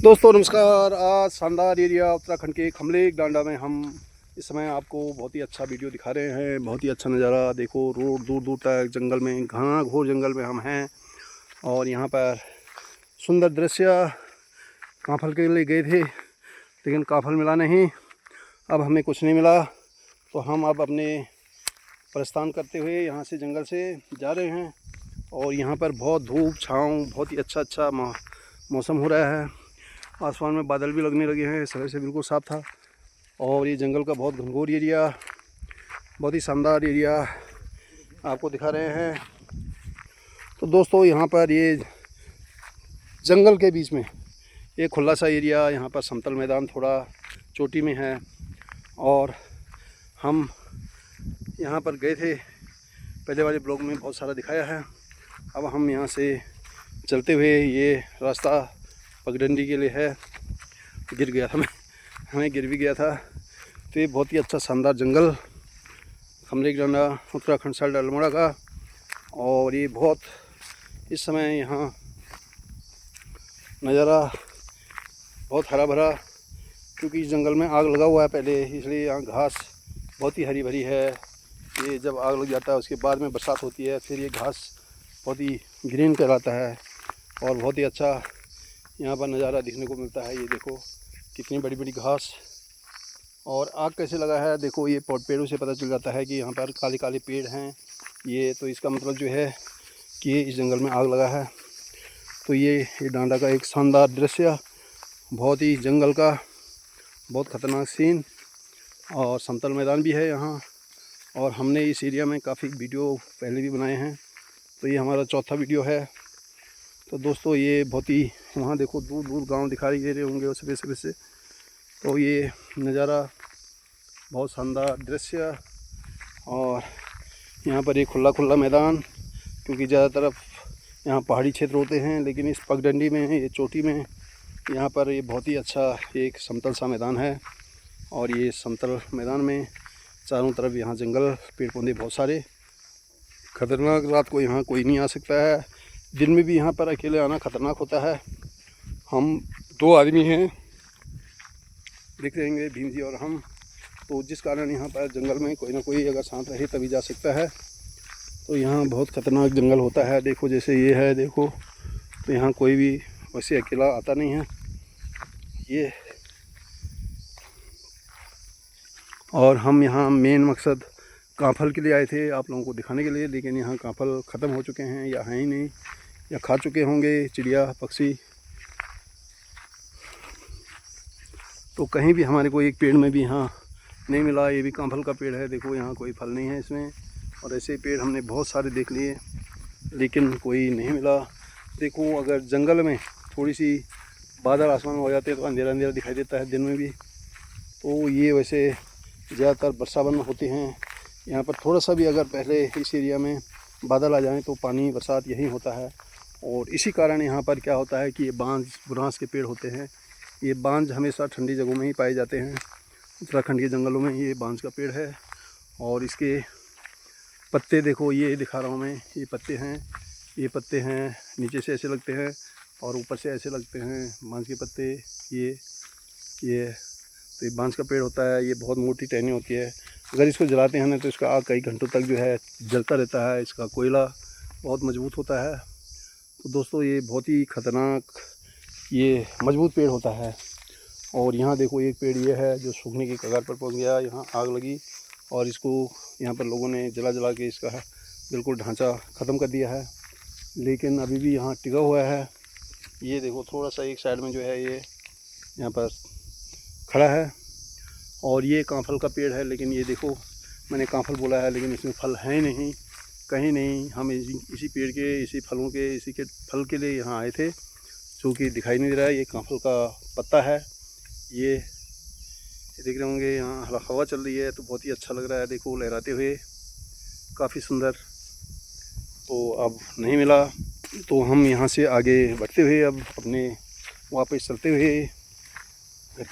दोस्तों नमस्कार। आज शानदार एरिया उत्तराखंड के खमलेक डांडा में हम इस समय आपको बहुत ही अच्छा वीडियो दिखा रहे हैं। बहुत ही अच्छा नज़ारा देखो, रोड दूर दूर तक जंगल में, घना घोर जंगल में हम हैं और यहाँ पर सुंदर दृश्य। कांफल के लिए गए थे लेकिन कांफल मिला नहीं, अब हमें कुछ नहीं मिला तो हम अब अपने प्रस्थान करते हुए यहाँ से जंगल से जा रहे हैं। और यहाँ पर बहुत धूप छाँव, बहुत ही अच्छा मौसम हो रहा है। आसमान में बादल भी लगने लगे हैं, सुबह से बिल्कुल साफ था। और ये जंगल का बहुत घनघोर एरिया, बहुत ही शानदार एरिया आपको दिखा रहे हैं। तो दोस्तों यहाँ पर ये जंगल के बीच में एक खुला सा एरिया, यहाँ पर समतल मैदान थोड़ा चोटी में है। और हम यहाँ पर गए थे, पहले वाले ब्लॉग में बहुत सारा दिखाया है। अब हम यहाँ से चलते हुए, ये रास्ता पगडंडी के लिए है। गिर गया था हमें गिर भी गया था। तो ये बहुत ही अच्छा शानदार जंगल खमलेक डांडा उत्तराखंड साइड अल्मोड़ा का। और ये बहुत इस समय यहाँ नज़ारा बहुत हरा भरा, क्योंकि इस जंगल में आग लगा हुआ है पहले, इसलिए यहाँ घास बहुत ही हरी भरी है। ये जब आग लग जाता है उसके बाद में बरसात होती है, फिर ये घास बहुत ही ग्रीन कहलाता है और बहुत ही अच्छा यहाँ पर नज़ारा देखने को मिलता है। ये देखो कितनी बड़ी बड़ी घास, और आग कैसे लगा है देखो, ये पेड़ों से पता चल जाता है कि यहाँ पर काले काले पेड़ हैं। ये तो इसका मतलब जो है कि इस जंगल में आग लगा है। तो ये डांडा का एक शानदार दृश्य, बहुत ही जंगल का बहुत ख़तरनाक सीन, और समतल मैदान भी है यहाँ। और हमने इस एरिया में काफ़ी वीडियो पहले भी बनाए हैं, तो ये हमारा चौथा वीडियो है। तो दोस्तों ये बहुत ही, वहाँ देखो दूर दूर गांव दिखाई दे रहे होंगे सुबह सुबह से। तो ये नज़ारा बहुत शानदार दृश्य, और यहाँ पर एक खुला मैदान, क्योंकि ज़्यादा तरफ यहाँ पहाड़ी क्षेत्र होते हैं, लेकिन इस पगडंडी में, ये चोटी में, यहाँ पर ये बहुत ही अच्छा एक समतल सा मैदान है। और ये समतल मैदान में चारों तरफ यहाँ जंगल, पेड़ पौधे बहुत सारे, खतरनाक। रात को यहाँ कोई नहीं आ सकता है, दिन में भी यहाँ पर अकेले आना खतरनाक होता है। हम 2 आदमी हैं, दिख रहेंगे, भीम जी और हम। तो जिस कारण यहाँ पर जंगल में कोई ना कोई अगर साथ रहे तभी जा सकता है। तो यहाँ बहुत ख़तरनाक जंगल होता है। देखो जैसे ये है, देखो तो यहाँ कोई भी वैसे अकेला आता नहीं है ये। और हम यहाँ मेन मकसद कांफल के लिए आए थे, आप लोगों को दिखाने के लिए, लेकिन यहाँ कांफल ख़त्म हो चुके हैं या हैं ही नहीं, या खा चुके होंगे चिड़िया पक्षी। तो कहीं भी हमारे को एक पेड़ में भी यहाँ नहीं मिला। ये भी कांफल का पेड़ है, देखो यहाँ कोई फल नहीं है इसमें। और ऐसे पेड़ हमने बहुत सारे देख लिए लेकिन कोई नहीं मिला। देखो अगर जंगल में थोड़ी सी बादल आसमान में हो जाते हैं तो अंधेरा अंधेरा दिखाई देता है दिन में भी। तो ये वैसे ज़्यादातर बरसावन में होते हैं। यहाँ पर थोड़ा सा भी अगर पहले इस एरिया में बादल आ जाएँ तो पानी बरसात यहीं होता है। और इसी कारण यहाँ पर क्या होता है कि ये बुरांस के पेड़ होते हैं। ये बांज हमेशा ठंडी जगहों में ही पाए जाते हैं। उत्तराखंड के जंगलों में ये बांज का पेड़ है। और इसके पत्ते देखो, ये दिखा रहा हूँ मैं, ये पत्ते हैं, ये पत्ते हैं, नीचे से ऐसे लगते हैं और ऊपर से ऐसे लगते हैं बांज के पत्ते। ये तो ये बांज का पेड़ होता है। ये बहुत मोटी टहनी होती है, अगर इसको जलाते हैं ना तो इसका आग कई घंटों तक जो है जलता रहता है। इसका कोयला बहुत मजबूत होता है। तो दोस्तों ये बहुत ही ख़तरनाक, ये मजबूत पेड़ होता है। और यहाँ देखो एक पेड़ ये है जो सूखने की कगार पर पहुँच गया, यहाँ आग लगी और इसको यहाँ पर लोगों ने जला जला के इसका बिल्कुल ढांचा ख़त्म कर दिया है, लेकिन अभी भी यहाँ टिका हुआ है। ये देखो थोड़ा सा एक साइड में जो है ये यहाँ पर खड़ा है। और ये कांफल का पेड़ है, लेकिन ये देखो मैंने कांफल बोला है लेकिन इसमें फल है नहीं, कहीं नहीं। हम इसी पेड़ के, इसी फलों के, इसी के फल के लिए यहाँ आए थे, जो कि दिखाई नहीं दे रहा है। ये कांफल का पत्ता है, ये देख रहे होंगे। यहाँ हवा चल रही है तो बहुत ही अच्छा लग रहा है, देखो लहराते हुए, काफ़ी सुंदर। तो अब नहीं मिला तो हम यहाँ से आगे बढ़ते हुए अब अपने वापस चलते हुए घर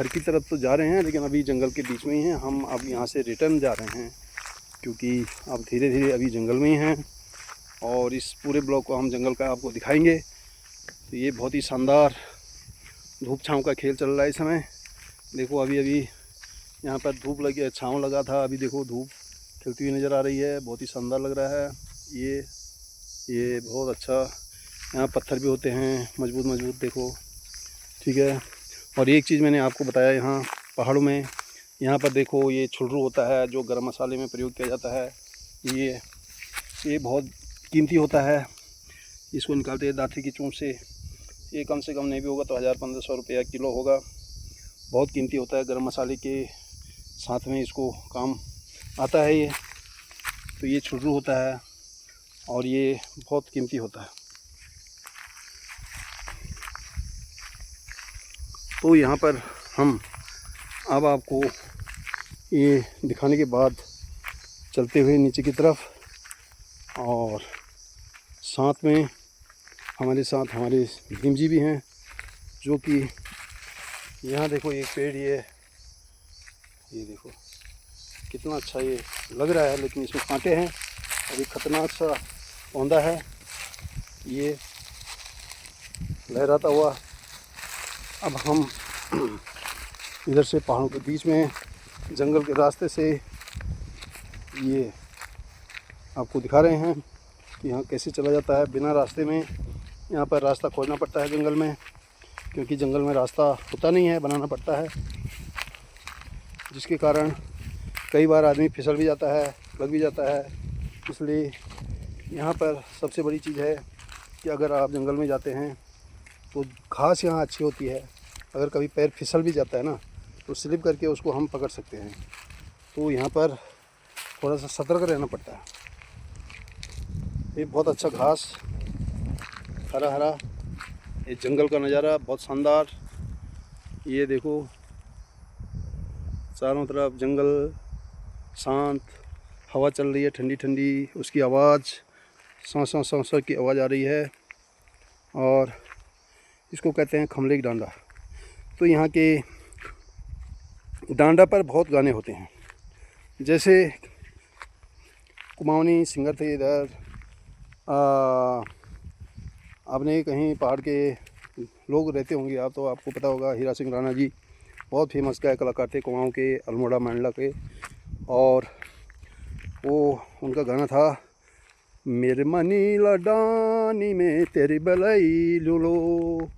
की तरफ तो जा रहे हैं, लेकिन अभी जंगल के बीच में ही हैं हम। अब यहाँ से रिटर्न जा रहे हैं, क्योंकि अब धीरे धीरे अभी जंगल में ही हैं और इस पूरे ब्लॉक को हम जंगल का आपको दिखाएंगे। तो ये बहुत ही शानदार धूप छाँव का खेल चल रहा है इस समय। देखो अभी अभी यहाँ पर धूप लगी, छाँव लगा था, अभी देखो धूप खिलती हुई नज़र आ रही है। बहुत ही शानदार लग रहा है ये बहुत अच्छा। यहाँ पत्थर भी होते हैं मजबूत मजबूत, देखो, ठीक है। और एक चीज़ मैंने आपको बताया, यहाँ पहाड़ों में यहाँ पर देखो ये छुलरू होता है जो गरम मसाले में प्रयोग किया जाता है। ये बहुत कीमती होता है। इसको निकालते हैं दांती की चोंच से। ये कम से कम नहीं भी होगा तो 1000-1500 रुपया किलो होगा। बहुत कीमती होता है, गरम मसाले के साथ में इसको काम आता है ये। तो ये छुलरू होता है और ये बहुत कीमती होता है। तो यहाँ पर हम अब आपको ये दिखाने के बाद चलते हुए नीचे की तरफ, और साथ में हमारे साथ हमारे भीम जी भी हैं, जो कि यहाँ देखो एक पेड़ ये देखो कितना अच्छा ये लग रहा है, लेकिन इसमें कांटे हैं। अभी खतरनाक सा पौधा है ये, लहराता हुआ। अब हम इधर से पहाड़ों के बीच में जंगल के रास्ते से ये आपको दिखा रहे हैं कि यहाँ कैसे चला जाता है बिना रास्ते में। यहाँ पर रास्ता खोजना पड़ता है जंगल में, क्योंकि जंगल में रास्ता होता नहीं है, बनाना पड़ता है, जिसके कारण कई बार आदमी फिसल भी जाता है, लग भी जाता है। इसलिए यहाँ पर सबसे बड़ी चीज़ है कि अगर आप जंगल में जाते हैं तो घास यहाँ अच्छी होती है। अगर कभी पैर फिसल भी जाता है ना, तो स्लिप करके उसको हम पकड़ सकते हैं। तो यहाँ पर थोड़ा सा सतर्क रहना पड़ता है। ये बहुत अच्छा घास, हरा हरा, ये जंगल का नज़ारा बहुत शानदार। ये देखो चारों तरफ जंगल, शांत, हवा चल रही है ठंडी ठंडी, उसकी आवाज़ सौ की आवाज़ आ रही है। और इसको कहते हैं खमले की डांडा। तो यहाँ के डांडा पर बहुत गाने होते हैं, जैसे कुमाऊनी सिंगर थे इधर, आपने कहीं पहाड़ के लोग रहते होंगे आप, तो आपको पता होगा हीरा सिंह राणा जी बहुत फेमस गायक कलाकार थे कुमाऊँ के, अल्मोड़ा मंडला के। और वो उनका गाना था, मेरे मनी लडानी में तेरी बलाई लूलो।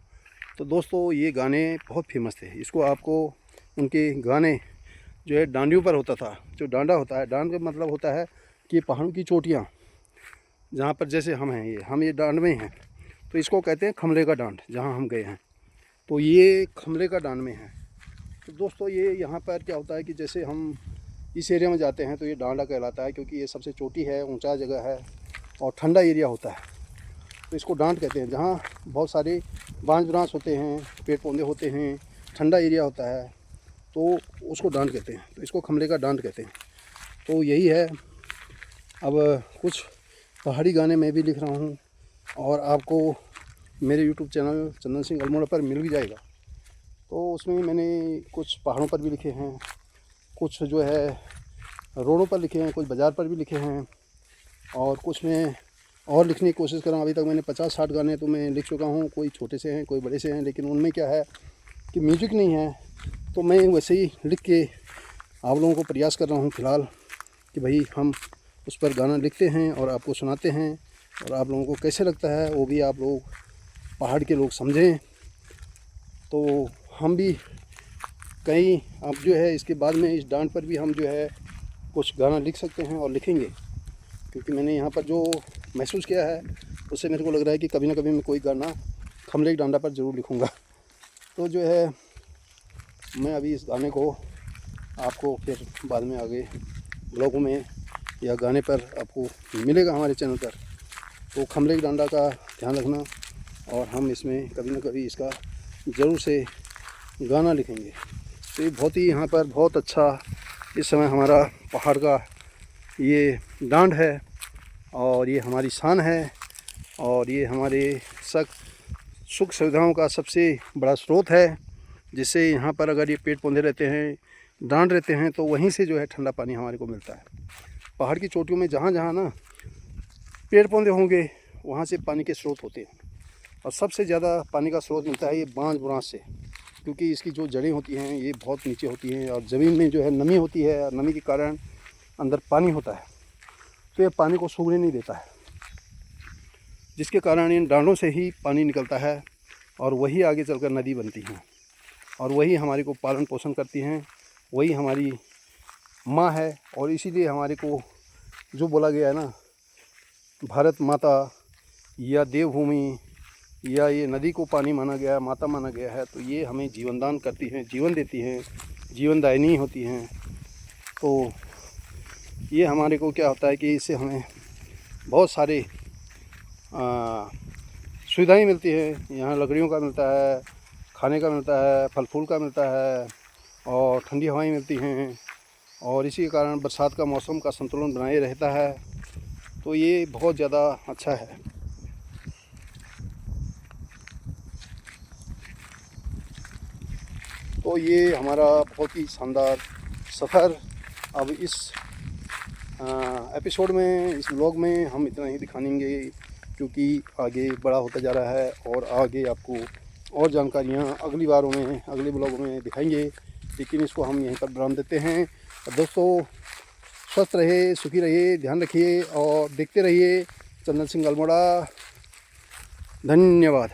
तो दोस्तों ये गाने बहुत फेमस थे। इसको आपको उनके गाने जो है डांडियों पर होता था। जो डांडा होता है, डांड का मतलब होता है कि पहाड़ों की चोटियाँ जहाँ पर, जैसे हम हैं, हम ये डांड में हैं, तो इसको कहते हैं खमले का डांड। जहाँ हम गए हैं तो ये खमले का डांड में है। तो दोस्तों ये यहाँ पर क्या होता है कि जैसे हम इस एरिया में जाते हैं तो ये डांडा कहलाता है, क्योंकि ये सबसे चोटी है, ऊंचा जगह है और ठंडा एरिया होता है, तो इसको डांड कहते हैं। जहाँ बहुत सारे बांझ ब्रांच होते हैं, पेड़ पौधे होते हैं, ठंडा एरिया होता है, तो उसको डांड कहते हैं। तो इसको खमले का डांड कहते हैं। तो यही है। अब कुछ पहाड़ी गाने मैं भी लिख रहा हूँ, और आपको मेरे यूट्यूब चैनल चंदन सिंह अल्मोड़ा पर मिल भी जाएगा। तो उसमें मैंने कुछ पहाड़ों पर भी लिखे हैं, कुछ जो है रोडों पर लिखे हैं, कुछ बाज़ार पर भी लिखे हैं, और कुछ मैं और लिखने की कोशिश कर रहा हूँ। अभी तक मैंने 50-60 गाने तो मैं लिख चुका हूँ। कोई छोटे से हैं, कोई बड़े से हैं, लेकिन उनमें क्या है कि म्यूज़िक नहीं है, तो मैं वैसे ही लिख के आप लोगों को प्रयास कर रहा हूँ फ़िलहाल कि भाई हम उस पर गाना लिखते हैं और आपको सुनाते हैं, और आप लोगों को कैसे लगता है वो भी आप लोग पहाड़ के लोग समझें। तो हम भी कहीं अब जो है इसके बाद में इस डांड पर भी हम जो है कुछ गाना लिख सकते हैं और लिखेंगे, क्योंकि मैंने यहाँ पर जो महसूस किया है उससे मेरे को लग रहा है कि कभी ना कभी मैं कोई गाना खमले की डांडा पर ज़रूर लिखूँगा। तो जो है मैं अभी इस गाने को आपको फिर बाद में आगे ब्लॉगों में या गाने पर आपको मिलेगा हमारे चैनल पर। तो खमले की डांडा का ध्यान रखना, और हम इसमें कभी ना कभी इसका ज़रूर से गाना लिखेंगे। तो ये बहुत ही यहाँ पर बहुत अच्छा इस समय हमारा पहाड़ का ये डांड है, और ये हमारी शान है, और ये हमारे सुख सुविधाओं का सबसे बड़ा स्रोत है। जिससे यहाँ पर अगर ये पेड़ पौधे रहते हैं, डांड रहते हैं, तो वहीं से जो है ठंडा पानी हमारे को मिलता है। पहाड़ की चोटियों में जहाँ जहाँ ना पेड़ पौधे होंगे वहाँ से पानी के स्रोत होते हैं। और सबसे ज़्यादा पानी का स्रोत मिलता है ये बांज बुरांस से, क्योंकि इसकी जो जड़ें होती हैं ये बहुत नीचे होती हैं और ज़मीन में जो है नमी होती है और नमी के कारण अंदर पानी होता है, तो ये पानी को सूखने नहीं देता है, जिसके कारण इन डांडों से ही पानी निकलता है और वही आगे चलकर नदी बनती हैं और वही हमारे को पालन पोषण करती हैं, वही हमारी माँ है। और इसीलिए हमारे को जो बोला गया है ना, भारत माता या देवभूमि या ये नदी को पानी माना गया है, माता माना गया है, तो ये हमें जीवन दान करती हैं, जीवन देती हैं, जीवनदायिनी होती हैं। तो ये हमारे को क्या होता है कि इससे हमें बहुत सारे सुविधाएं मिलती हैं। यहाँ लकड़ियों का मिलता है, खाने का मिलता है, फल फूल का मिलता है और ठंडी हवाएं मिलती हैं और इसी के कारण बरसात का मौसम का संतुलन बनाए रहता है। तो ये बहुत ज़्यादा अच्छा है। तो ये हमारा बहुत ही शानदार सफ़र अब इस एपिसोड में, इस व्लॉग में हम इतना ही दिखाएंगे, क्योंकि आगे बड़ा होता जा रहा है और आगे आपको और जानकारियाँ अगली बारों में, अगले ब्लॉग में दिखाएंगे। लेकिन इसको हम यहीं पर विराम देते हैं। और दोस्तों, स्वस्थ रहिए, सुखी रहिए, ध्यान रखिए और देखते रहिए चंदन सिंह अल्मोड़ा। धन्यवाद।